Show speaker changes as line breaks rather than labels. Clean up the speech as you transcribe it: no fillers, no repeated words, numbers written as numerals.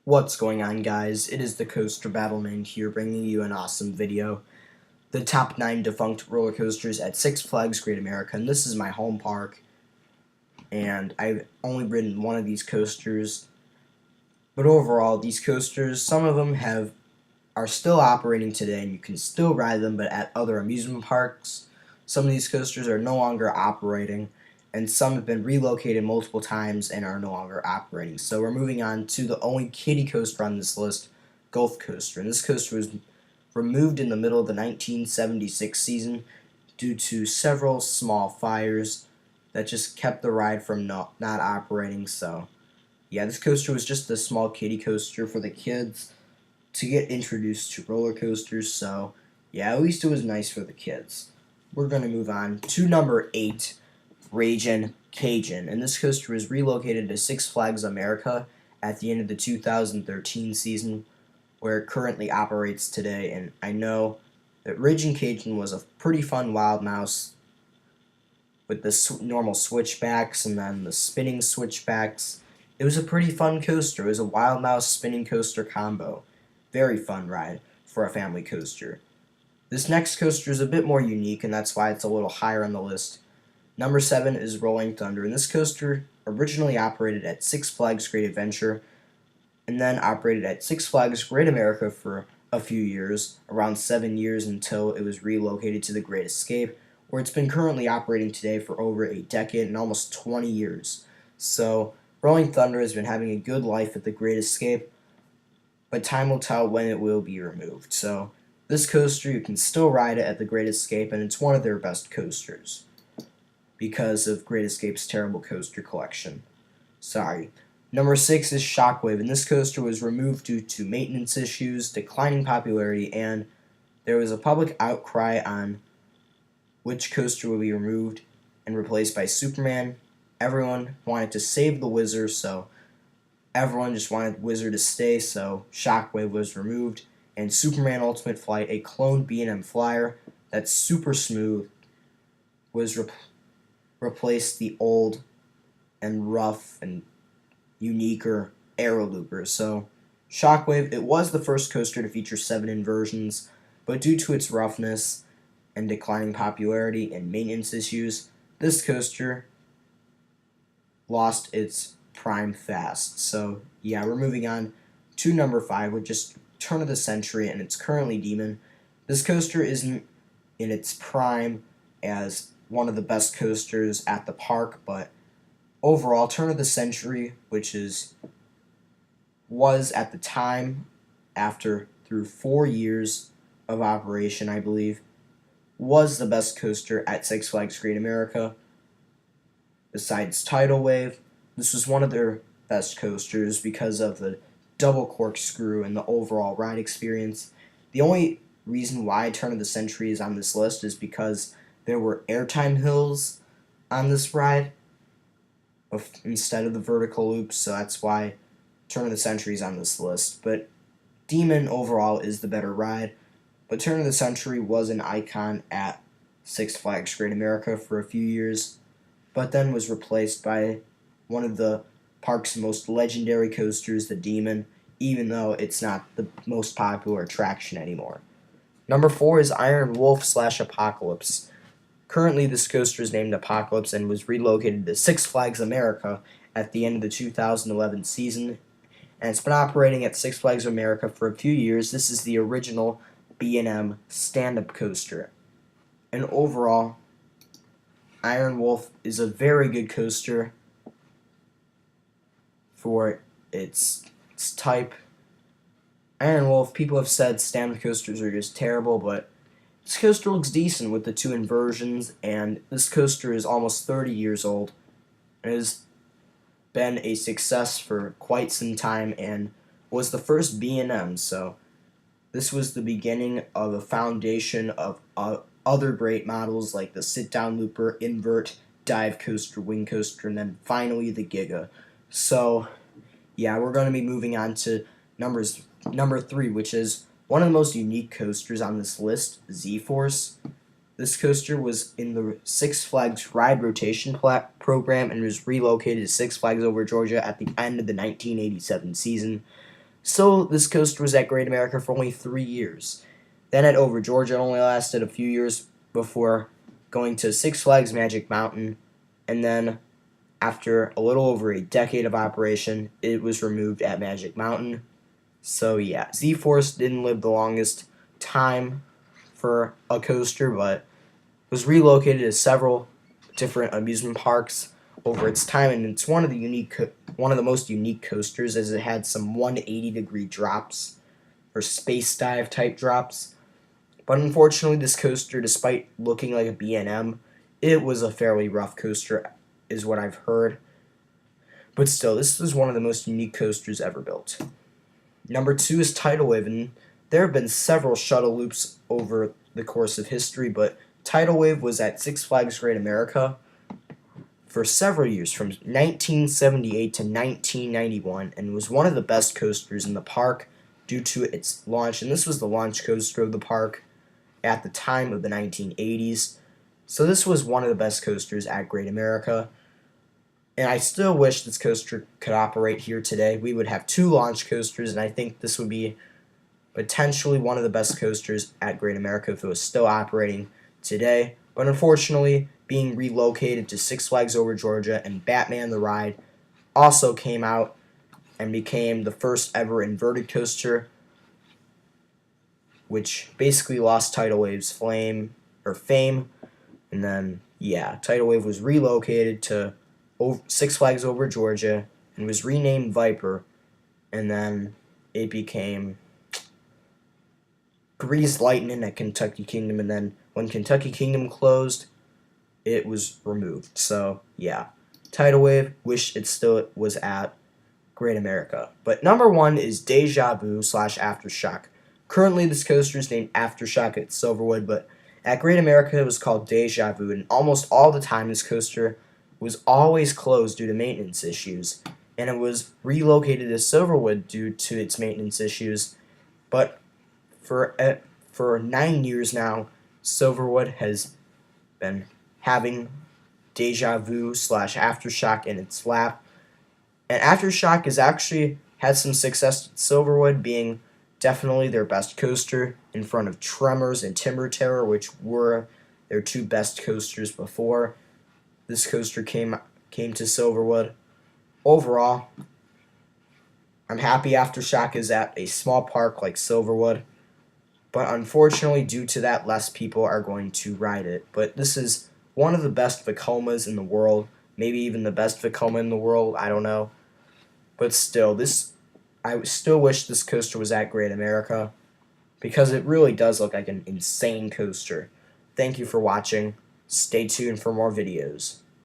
What's going on, guys? It is the Coaster Battleman here, bringing you an awesome video. The top 9 defunct roller coasters at Six Flags Great America, and this is my home park. And I've only ridden one of these coasters, but overall, these coasters, some of them are still operating today, and you can still ride them, but at other amusement parks. Some of these coasters are no longer operating, and some have been relocated multiple times and are no longer operating. So we're moving on to the only kiddie coaster on this list, Gulf Coaster. And this coaster was removed in the middle of the 1976 season due to several small fires that just kept the ride from not operating. So yeah, this coaster was just a small kiddie coaster for the kids to get introduced to roller coasters. So yeah, at least it was nice for the kids. We're going to move on to number 8, Rajun Cajun, and this coaster was relocated to Six Flags America at the end of the 2013 season, where it currently operates today. And I know that Rajun Cajun was a pretty fun wild mouse with the normal switchbacks and then the spinning switchbacks. It was a pretty fun coaster. It was a wild mouse spinning coaster combo. Very fun ride for a family coaster. This next coaster is a bit more unique, and that's why it's a little higher on the list. Number 7 is Rolling Thunder, and this coaster originally operated at Six Flags Great Adventure and then operated at Six Flags Great America for a few years, around 7 years, until it was relocated to the Great Escape, where it's been currently operating today for over a decade and almost 20 years. So Rolling Thunder has been having a good life at the Great Escape, but time will tell when it will be removed. So this coaster, you can still ride it at the Great Escape, and it's one of their best coasters because of Great Escape's terrible coaster collection. Sorry. Number 6 is Shockwave, and this coaster was removed due to maintenance issues, declining popularity, and there was a public outcry on which coaster will be removed and replaced by Superman. Everyone wanted to save the Whizzers, so everyone just wanted Whizzer to stay, so Shockwave was removed, and Superman Ultimate Flight, a clone B&M flyer that's super smooth, was replaced the old and rough and uniquer Aero Looper. So Shockwave, it was the first coaster to feature 7 inversions, but due to its roughness and declining popularity and maintenance issues, this coaster lost its prime fast. So yeah, we're moving on to number 5, which is turn of the century, and it's currently Demon. This coaster isn't in its prime as one of the best coasters at the park, but overall, turn of the century, which was at the time, through 4 years of operation, I believe, was the best coaster at Six Flags Great America. Besides Tidal Wave, this was one of their best coasters because of the double corkscrew and the overall ride experience. The only reason why Turn of the Century is on this list is because there were airtime hills on this ride instead of the vertical loops, so that's why Turn of the Century is on this list. But Demon overall is the better ride, but Turn of the Century was an icon at Six Flags Great America for a few years, but then was replaced by one of the park's most legendary coasters, the Demon, even though it's not the most popular attraction anymore. Number 4 is Iron Wolf / Apocalypse. Currently, this coaster is named Apocalypse and was relocated to Six Flags America at the end of the 2011 season, and it's been operating at Six Flags America for a few years. This is the original B&M stand-up coaster. And overall, Iron Wolf is a very good coaster for its type. Iron Wolf, people have said stand-up coasters are just terrible, but this coaster looks decent with the 2 inversions, and this coaster is almost 30 years old and has been a success for quite some time and was the first B&M, so this was the beginning of a foundation of other great models like the sit-down looper, invert, dive coaster, wing coaster, and then finally the Giga. So yeah, we're going to be moving on to number 3, which is one of the most unique coasters on this list, Z-Force. This coaster was in the Six Flags Ride Rotation program and was relocated to Six Flags Over Georgia at the end of the 1987 season. So this coaster was at Great America for only 3 years. Then at Over Georgia, it only lasted a few years before going to Six Flags Magic Mountain, and then after a little over a decade of operation, it was removed at Magic Mountain. So yeah, Z-Force didn't live the longest time for a coaster, but was relocated to several different amusement parks over its time, and it's one of the most unique coasters, as it had some 180-degree drops or space dive type drops. But unfortunately, this coaster, despite looking like a B&M, it was a fairly rough coaster, is what I've heard. But still, this is one of the most unique coasters ever built. Number 2 is Tidal Wave, and there have been several shuttle loops over the course of history, but Tidal Wave was at Six Flags Great America for several years, from 1978 to 1991, and was one of the best coasters in the park due to its launch, and this was the launch coaster of the park at the time of the 1980s. So this was one of the best coasters at Great America, and I still wish this coaster could operate here today. We would have 2 launch coasters, and I think this would be potentially one of the best coasters at Great America if it was still operating today. But unfortunately, being relocated to Six Flags Over Georgia, and Batman the Ride also came out and became the first ever inverted coaster, which basically lost Tidal Wave's fame. And then, yeah, Tidal Wave was relocated to Six Flags Over Georgia and was renamed Viper, and then it became Greased Lightning at Kentucky Kingdom, and then when Kentucky Kingdom closed, it was removed. So, yeah, Tidal Wave, wish it still was at Great America. But number 1 is Deja Vu / Aftershock. Currently, this coaster is named Aftershock at Silverwood, but at Great America, it was called Deja Vu, and almost all the time this coaster was always closed due to maintenance issues, and it was relocated to Silverwood due to its maintenance issues. But for 9 years now, Silverwood has been having Deja Vu / Aftershock in its lap, and Aftershock has actually had some success at Silverwood, being definitely their best coaster in front of Tremors and Timber Terror, which were their 2 best coasters before this coaster came to Silverwood. Overall, I'm happy Aftershock is at a small park like Silverwood, but unfortunately, due to that, less people are going to ride it. But this is one of the best Vekomas in the world, maybe even the best Vekoma in the world, I don't know. But still, I still wish this coaster was at Great America, because it really does look like an insane coaster. Thank you for watching. Stay tuned for more videos.